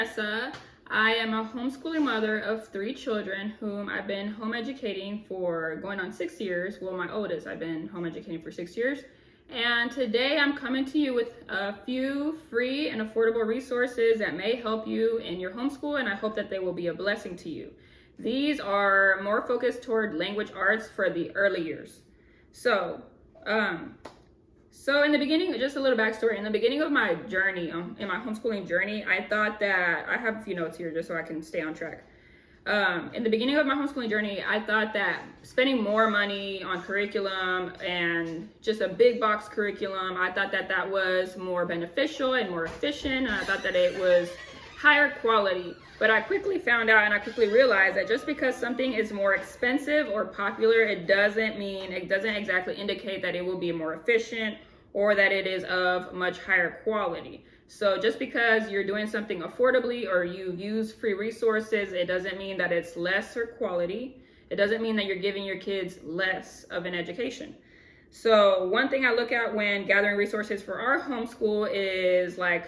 Vanessa. I am a homeschooling mother of 3 children whom I've been home educating for going on 6 years. Well, my oldest, I've been home educating for 6 years. And today I'm coming to you with a few free and affordable resources that may help you in your homeschool, and I hope that they will be a blessing to you. These are more focused toward language arts for the early years. So in the beginning, just a little backstory. In the beginning of my journey, in my homeschooling journey, I thought that, I have a few notes here just so I can stay on track. In the beginning of my homeschooling journey, I thought that spending more money on curriculum and just a big box curriculum, I thought that that was more beneficial and more efficient, and I thought that it was higher quality. But I quickly found out and I quickly realized that just because something is more expensive or popular, it doesn't exactly indicate that it will be more efficient or that it is of much higher quality. So just because you're doing something affordably or you use free resources, it doesn't mean that it's lesser quality. It doesn't mean that you're giving your kids less of an education. So one thing I look at when gathering resources for our homeschool is like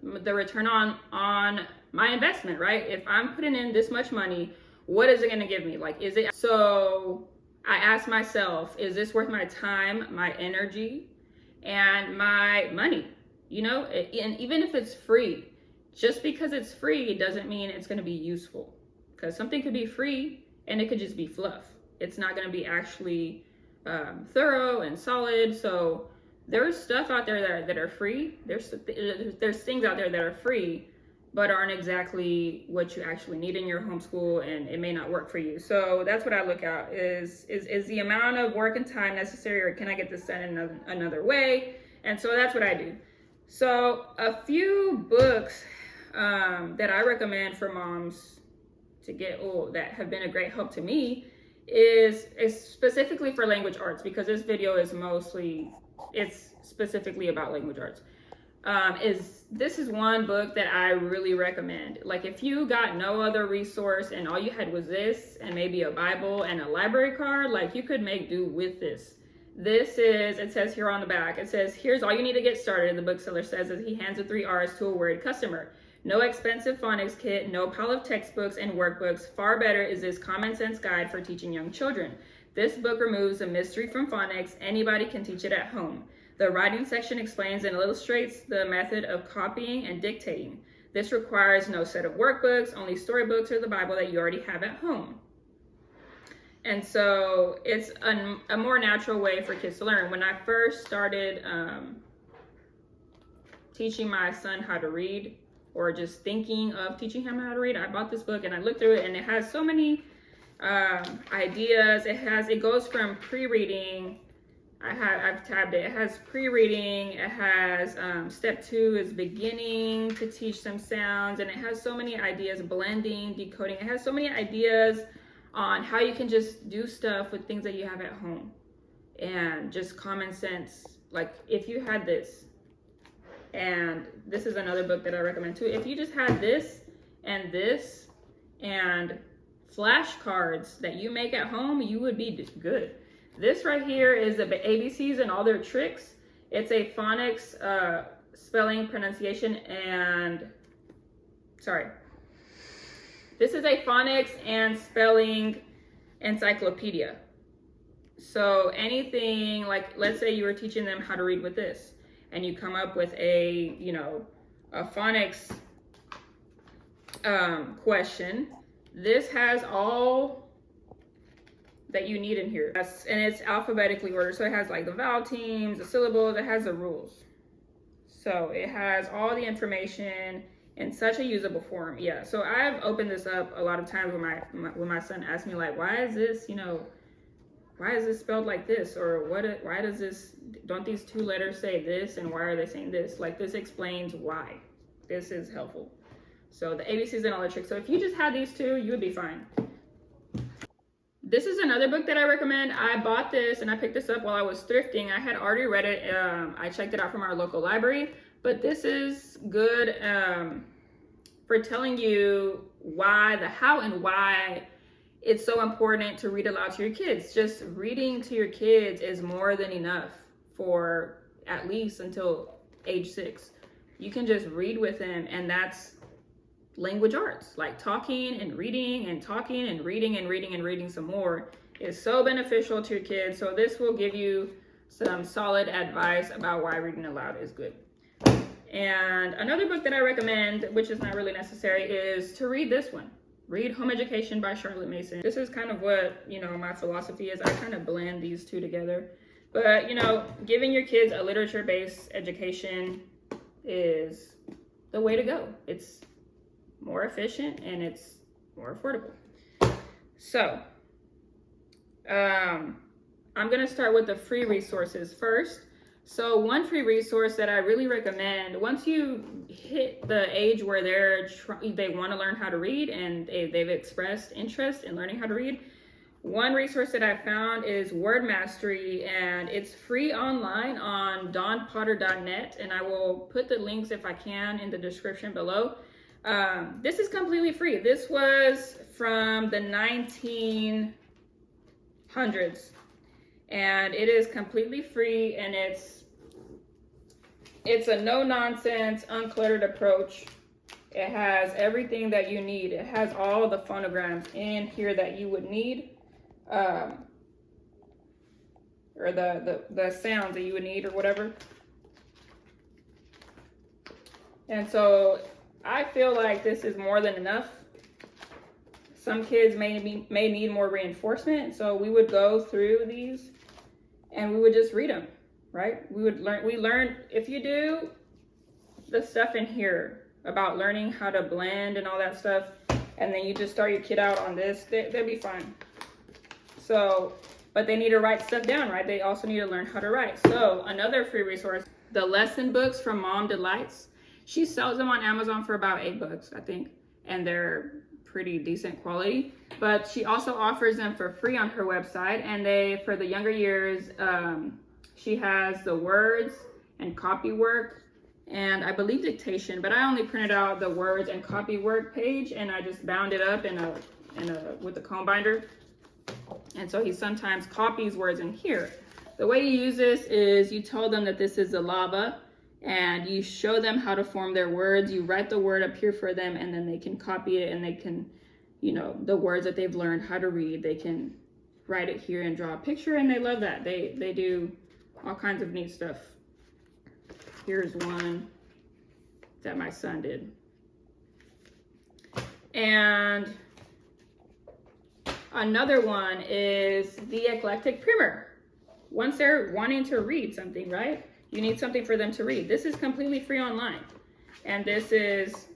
the return on my investment, right? If I'm putting in this much money, what is it going to give me? Like, is it? So I ask myself, is this worth my time, my energy, and my money? You know, and even if it's free, just because it's free doesn't mean it's going to be useful, because something could be free and it could just be fluff. It's not going to be actually thorough and solid. So there's stuff out there that are free. There's things out there that are free but aren't exactly what you actually need in your homeschool, and it may not work for you. So that's what I look at is the amount of work and time necessary, or can I get this done in another way? And so that's what I do. So a few books that I recommend for moms to get, that have been a great help to me is specifically for language arts, because this video is it's specifically about language arts. This is one book that I really recommend. Like, if you got no other resource and all you had was this and maybe a Bible and a library card, like, you could make do with this. It says here on the back, it says, here's all you need to get started. The bookseller says as he hands the 3 R's to a worried customer. No expensive phonics kit, no pile of textbooks and workbooks. Far better is this common sense guide for teaching young children. This book removes the mystery from phonics. Anybody can teach it at home. The writing section explains and illustrates the method of copying and dictating. This requires no set of workbooks, only storybooks or the Bible that you already have at home. And so it's a more natural way for kids to learn. When I first started teaching my son how to read, or just thinking of teaching him how to read, I bought this book and I looked through it, and it has so many ideas. It goes from pre-reading. I've tabbed it. It has pre-reading. It has step 2 is beginning to teach some sounds, and it has so many ideas, blending, decoding. It has so many ideas on how you can just do stuff with things that you have at home, and just common sense. Like, if you had this, and this is another book that I recommend too. If you just had this and flashcards that you make at home, you would be good. This right here is the ABCs and all their tricks. It's a phonics, spelling, pronunciation, this is a phonics and spelling encyclopedia. So anything, like, let's say you were teaching them how to read with this, and you come up with a phonics question. This has all that you need in here, and it's alphabetically ordered. So it has like the vowel teams, the syllables, it has the rules. So it has all the information in such a usable form. Yeah, so I've opened this up a lot of times when my son asks me, like, why is this spelled like this, or why does this, don't these 2 letters say this, and why are they saying this? Like, this explains why. This is helpful. So the ABCs and all the tricks. So if you just had these 2, you would be fine. This is another book that I recommend. I bought this and I picked this up while I was thrifting. I had already read it. I checked it out from our local library, but this is good for telling you the how and why it's so important to read aloud to your kids. Just reading to your kids is more than enough for at least until age 6. You can just read with them, and language arts, like talking and reading and talking and reading and reading and reading some more is so beneficial to your kids. So this will give you some solid advice about why reading aloud is good. And another book that I recommend, which is not really necessary, is to read this one. Read Home Education by Charlotte Mason. This is kind of what, my philosophy is. I kind of blend these two together. But, giving your kids a literature-based education is the way to go. It's more efficient and it's more affordable. So, I'm going to start with the free resources first. So one free resource that I really recommend, once you hit the age where they want to learn how to read and they've expressed interest in learning how to read, one resource that I found is Word Mastery, and it's free online on donpotter.net, and I will put the links if I can in the description below. This is completely free. This was from the 1900s, and it is completely free, and it's a no-nonsense, uncluttered approach. It has everything that you need. It has all the phonograms in here that you would need, or the sounds that you would need or whatever. And so I feel like this is more than enough. Some kids may need more reinforcement, so we would go through these and we would just read them, right? We learn, if you do the stuff in here about learning how to blend and all that stuff, and then you just start your kid out on this, they'll be fine. So, but they need to write stuff down, right? They also need to learn how to write. So another free resource, the lesson books from Mom Delights. She sells them on Amazon for about $8, I think, and they're pretty decent quality. But she also offers them for free on her website, and for the younger years, she has the words and copy work, and I believe dictation, but I only printed out the words and copy work page, and I just bound it up with a comb binder. And so he sometimes copies words in here. The way you use this is you tell them that this is the lava, and you show them how to form their words. You write the word up here for them, and then they can copy it, and they can, the words that they've learned how to read, they can write it here and draw a picture, and they love that. They do all kinds of neat stuff. Here's one that my son did. And another one is the Eclectic Primer. Once they're wanting to read something, right? You need something for them to read. This is completely free online. And this is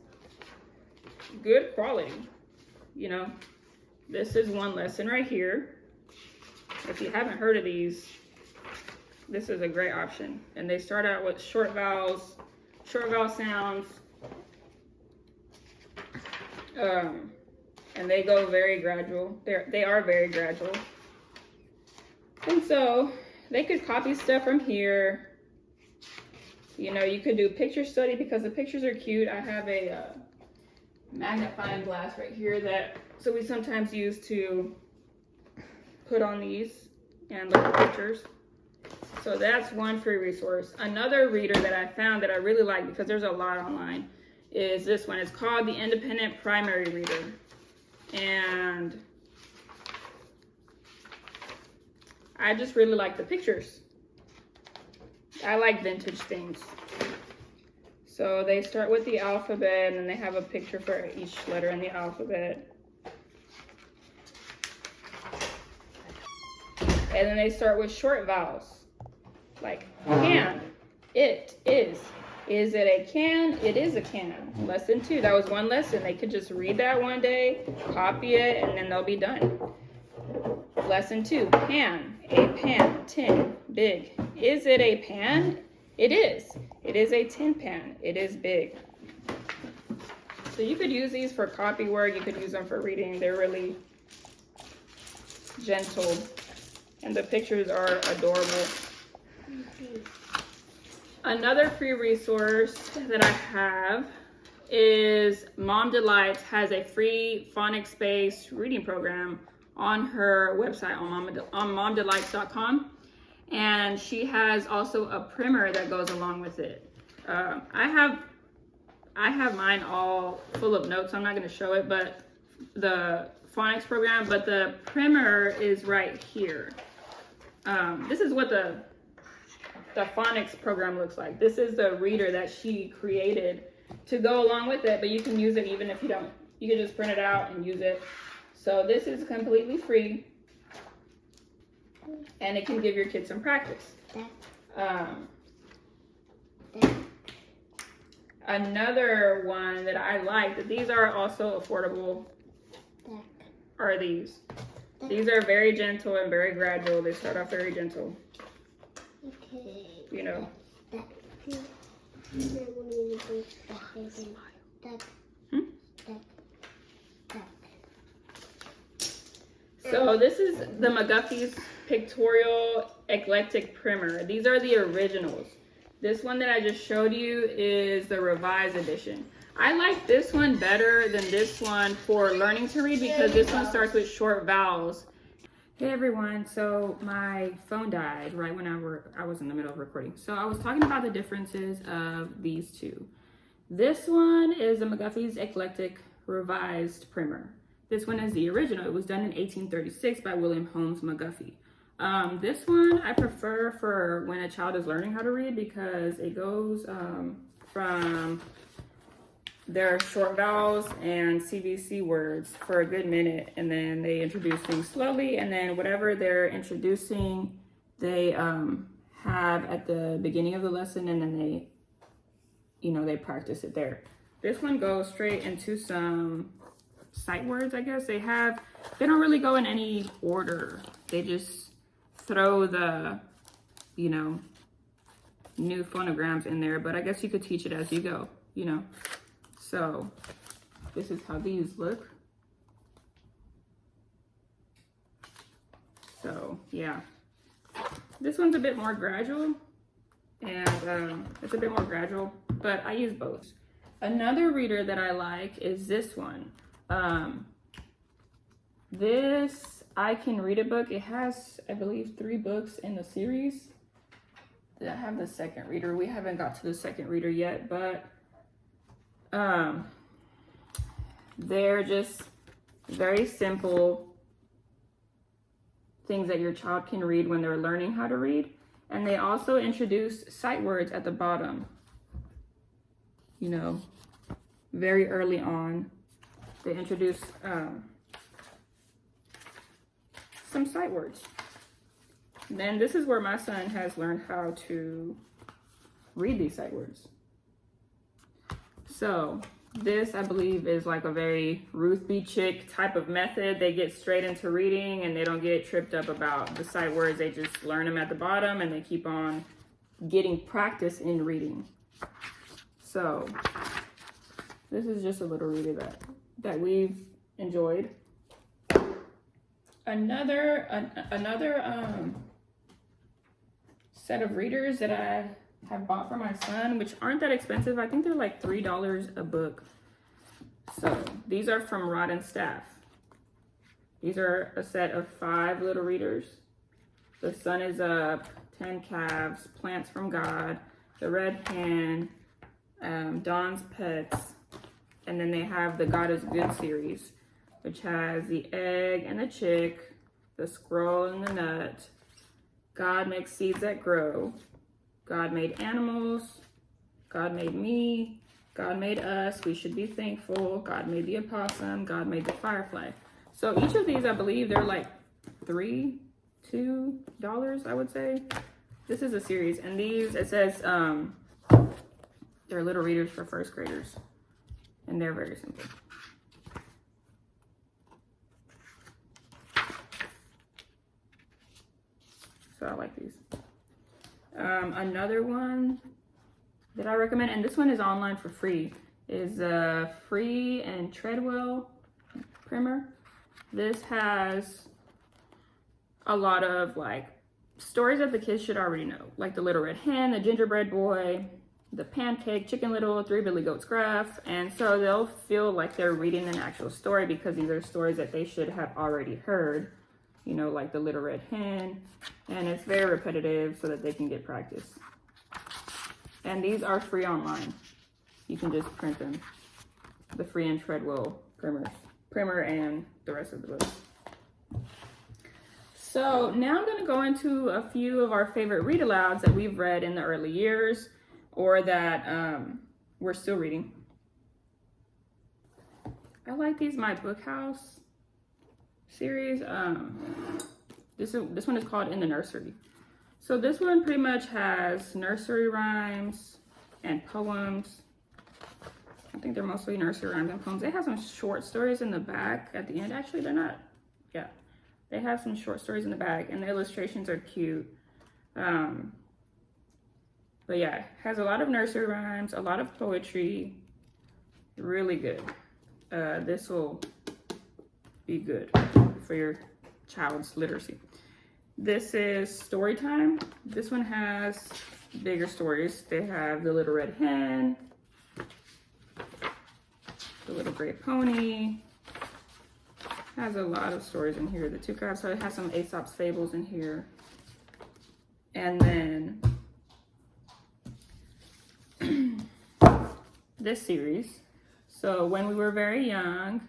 good quality. This is one lesson right here. If you haven't heard of these, this is a great option. And they start out with short vowel sounds. And they go very gradual. They are very gradual. And so they could copy stuff from here. You could do picture study because the pictures are cute. I have a magnifying glass right here so we sometimes use to put on these and look at pictures. So that's one free resource. Another reader that I found that I really like, because there's a lot online, is this one. It's called the Independent Primary Reader. And I just really like the pictures. I like vintage things. So they start with the alphabet, and then they have a picture for each letter in the alphabet. And then they start with short vowels, like can, it, is. Is it a can? It is a can. Lesson 2, that was one lesson. They could just read that one day, copy it, and then they'll be done. Lesson 2, pan, a pan, tin, big. Is it a pan? It is. It is a tin pan. It is big. So you could use these for copy work. You could use them for reading. They're really gentle. And the pictures are adorable. Another free resource that I have is Mom Delights has a free phonics-based reading program on her website on momdelights.com. And she has also a primer that goes along with it. I have I have mine all full of notes. So I'm not going to show it, but the phonics program, but the primer is right here. This is what the phonics program looks like. This is the reader that she created to go along with it, but you can use it even if you don't. You can just print it out and use it. So this is completely free, and it can give your kids some practice. Another one that I like, that these are also affordable, are these. These are very gentle and very gradual. They start off very gentle. Okay. You know. So this is the McGuffey's Pictorial Eclectic Primer. These are the originals. This one that I just showed you is the revised edition. I like this one better than this one for learning to read because this one starts with short vowels. Hey everyone, so my phone died right when I was in the middle of recording. So I was talking about the differences of these two. This one is the McGuffey's Eclectic Revised Primer. This one is the original. It was done in 1836 by William Holmes McGuffey. This one I prefer for when a child is learning how to read because it goes from their short vowels and CVC words for a good minute, and then they introduce things slowly, and then whatever they're introducing, they have at the beginning of the lesson, and then they practice it there. This one goes straight into some sight words, I guess. They don't really go in any order. They just throw the, new phonograms in there, but I guess you could teach it as you go, So this is how these look. So yeah, this one's a bit more gradual, and it's a bit more gradual, but I use both. Another reader that I like is this one. This Akin read a book. It has, I believe, 3 books in the series. I have the second reader. We haven't got to the second reader yet, but they're just very simple things that your child can read when they're learning how to read. And they also introduce sight words at the bottom, very early on. They introduce some sight words. And then this is where my son has learned how to read these sight words. So this, I believe, is like a very Ruth B. Chick type of method. They get straight into reading and they don't get tripped up about the sight words. They just learn them at the bottom and they keep on getting practice in reading. So this is just a little reader that we've enjoyed. Another set of readers that I have bought for my son, which aren't that expensive. I think they're like $3 a book. So these are from Rod and Staff. These are a set of 5 little readers. The Sun is Up, 10 Calves, Plants from God, The Red Hen, Dawn's Pets, and then they have the God is Good series, which has the egg and the chick, the squirrel and the nut, God makes seeds that grow, God made animals, God made me, God made us, we should be thankful, God made the opossum, God made the firefly. So each of these, I believe they're like $2, I would say. This is a series, and these, it says they're little readers for 1st graders, and they're very simple. So I like these. Another one that I recommend, and this one is online for free, is Free and Treadwell primer. This has a lot of like stories that the kids should already know, like the Little Red Hen, the Gingerbread Boy, the Pancake, Chicken Little, 3 Billy Goats Gruff, and so they'll feel like they're reading an actual story because these are stories that they should have already heard, like the Little Red Hen, and it's very repetitive so that they can get practice. And these are free online. you can just print them. The free and Treadwell primer and the rest of the books. So now I'm going to go into a few of our favorite read alouds that we've read in the early years or that we're still reading. I like these My Book House series. This one is called In the Nursery. So this one pretty much has nursery rhymes and poems. I think they're mostly nursery rhymes and poems. They have some short stories in the back at the end. Actually, they're not. Yeah, they have some short stories in the back, and the illustrations are cute. But yeah, it has a lot of nursery rhymes, a lot of poetry. Really good. This will be good for your child's literacy. This is story time. This one has bigger stories. They have The Little Red Hen, The Little Gray Pony. Has a lot of stories in here. The Two Calves, so it has some Aesop's Fables in here. And then this series. So When We Were Very Young,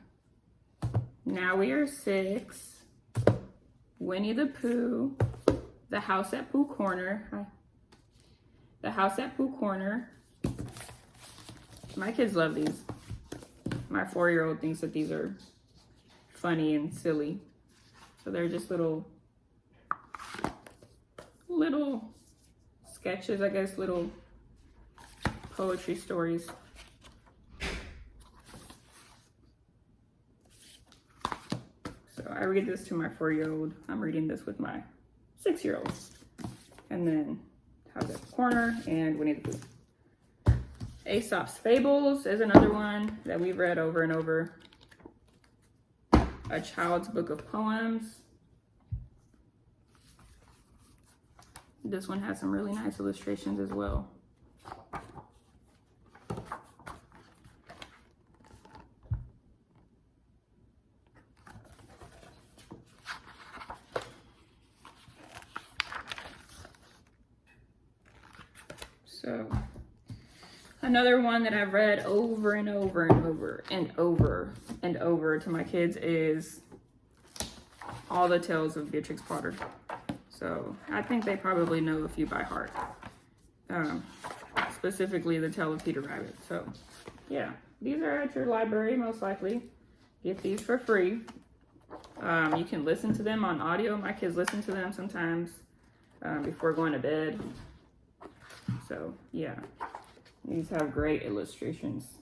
Now We Are 6, Winnie the Pooh, The House at Pooh Corner. The House at Pooh Corner. My kids love these. My 4-year-old thinks that these are funny and silly. So they're just little sketches, I guess, little poetry stories. So I read this to my 4-year-old. I'm reading this with my 6-year-old. And then House at the Corner and Winnie the Pooh. Aesop's Fables is another one that we've read over and over. A Child's Book of Poems. This one has some really nice illustrations as well. So another one that I've read over and over and over and over and over to my kids is All the Tales of Beatrix Potter. So I think they probably know a few by heart. Specifically the Tale of Peter Rabbit. So yeah, these are at your library most likely. Get these for free. You can listen to them on audio. My kids listen to them sometimes before going to bed. So yeah, these have great illustrations.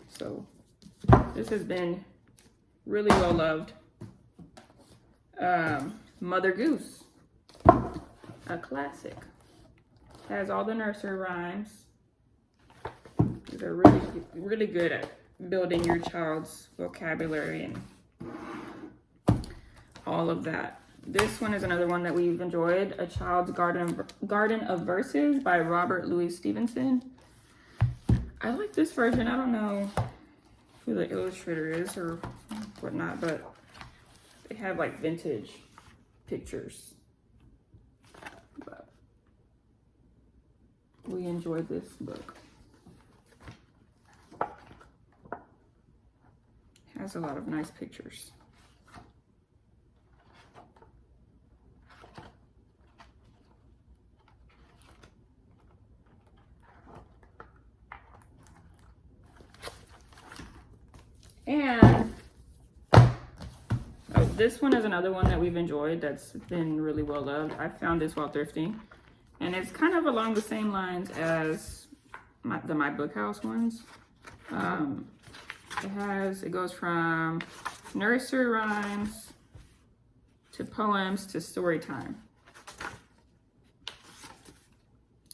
So this has been really well loved. Mother Goose, a classic. Has all the nursery rhymes. These are really good at building your child's vocabulary and all of that. This one is another one that we've enjoyed. A Child's Garden of Verses by Robert Louis Stevenson. I like this version. I don't know who the illustrator is or whatnot, but they have like vintage pictures. But we enjoyed this book. Has a lot of nice pictures. And this one is another one that we've enjoyed that's been really well loved. I found this while thrifting, and it's kind of along the same lines as the My Book House ones. It goes from nursery rhymes to poems to story time.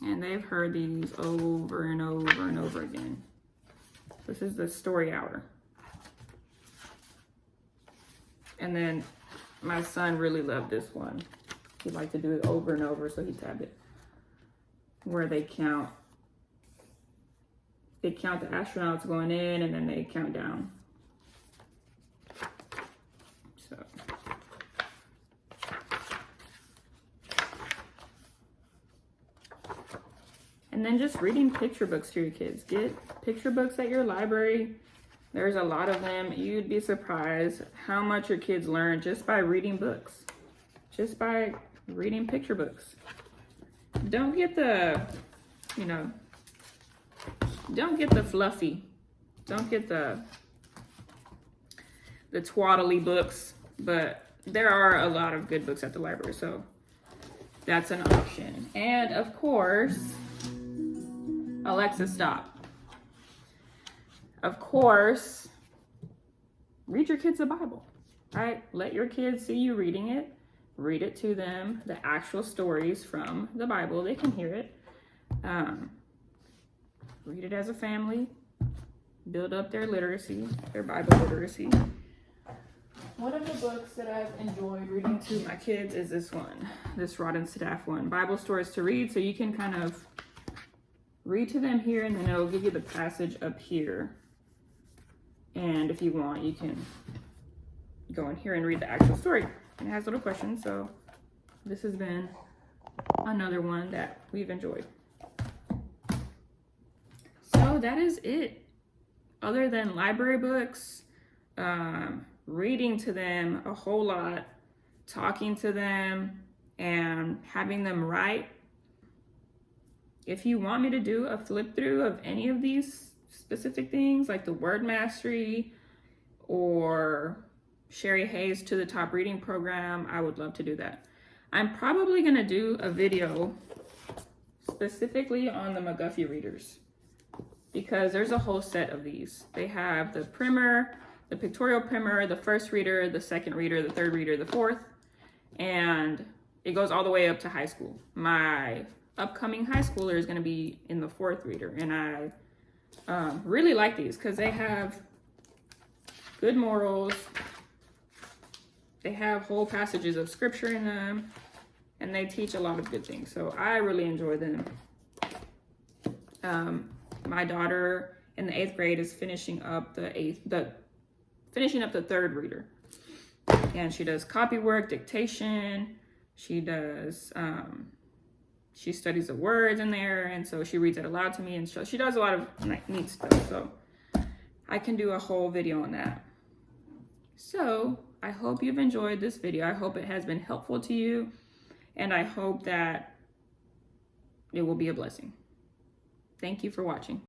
And they've heard these over and over and over again. This is the story hour. And then my son really loved this one. He'd like to do it over and over, so he tabbed it. Where they count the astronauts going in, and then they count down. So. And then just reading picture books to your kids. Get picture books at your library. There's a lot of them. You'd be surprised how much your kids learn just by reading books. Just by reading picture books. Don't get the, you know, don't get the fluffy. Don't get the twaddly books. But there are a lot of good books at the library, so that's an option. And of course, Alexa, stop. Of course, read your kids the Bible, right? Let your kids see you reading it. Read it to them, the actual stories from the Bible. They can hear it. Read it as a family. Build up their literacy, their Bible literacy. One of the books that I've enjoyed reading to my kids is this one, this Rod and Staff one, Bible Stories to Read. So you can kind of read to them here, and then it'll give you the passage up here. And if you want, you can go in here and read the actual story. And it has little questions, so this has been another one that we've enjoyed. So that is it. Other than library books, reading to them a whole lot, talking to them, and having them write. If you want me to do a flip through of any of these specific things, like the word mastery or Sherry Hayes to the Top Reading Program, I would love to do that. I'm probably gonna do a video specifically on the McGuffey readers because there's a whole set of these. They have the primer, the pictorial primer, the first reader, the second reader, the third reader, the fourth, and it goes all the way up to high school. My upcoming high schooler is gonna be in the fourth reader, and I really like these because they have good morals. They have whole passages of scripture in them, and they teach a lot of good things. So I really enjoy them. My daughter in the 8th grade is finishing up the third reader, and she does copy work, dictation. She does she studies the words in there, and so she reads it aloud to me, and she does a lot of neat stuff. So I can do a whole video on that. So I hope you've enjoyed this video. I hope it has been helpful to you, and I hope that it will be a blessing. Thank you for watching.